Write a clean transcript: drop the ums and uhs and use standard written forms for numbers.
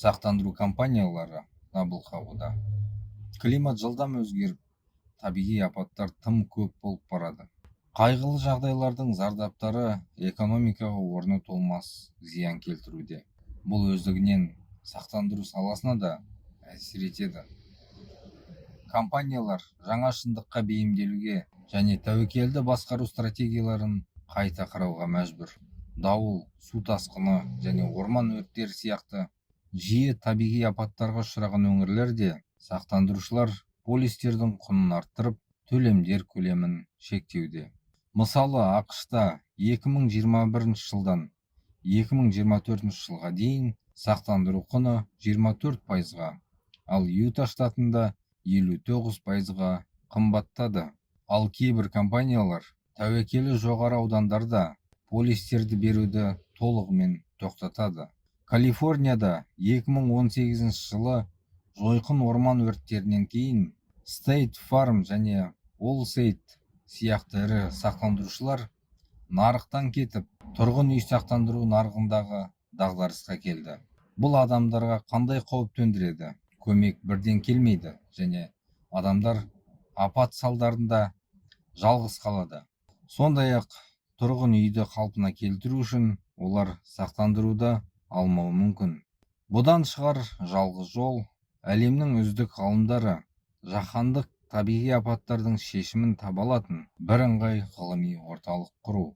сақтандыру компаниялары дабыл қағуда. Климат жылдам өзгеріп, табиғи апаттар тым көп болып барады. Қайғылы жағдайлардың зардаптары экономикаға орны толмас зиян келтіруде. Бұл өздігінен сақтандыру саласына да әсер етеді. Компаниялар жаңа шындыққа бейімделуге және тәуекелді басқару стратегияларын қайта қарауға мәжбүр. Дауыл, су тасқыны және орман өрттері сияқты жиі табиғи апаттарға ұшыраған өңірлерде сақтандырушылар полистердің құнын арттырып, төлемдер көлемін шектеуде. Мысалы, ақш-та 2021 жылдан 2024 жылға дейін сақтандыру құны 24%-ға, ал Юта штатында 59%-ға қымбаттады. Ал кейбір компаниялар тәуекелі жоғары аудандарда полистерді беруді толығымен тоқтатады. Калифорнияда 2018 жылы жойқын орман өрттерінен кейін State Farm және Allstate сияқты ірі сақтандырушылар нарықтан кетіп, тұрғын үй сақтандыру нарығындағы дағдарысқа келді. Бұл адамдарға қандай қауіп төндіреді? Көмек бірден келмейді және адамдар апат салдарында жалғыз қалады. Сондай-ақ тұрғын үйді қалпына келтіру үшін олар сақтандыруды алмауы мүмкін. Бұдан шығар жалғыз жол әлемнің үздік ғалымдары жаһандық табиғи апаттардың шешімін таба алатын бірыңғай ғылыми орталық құру.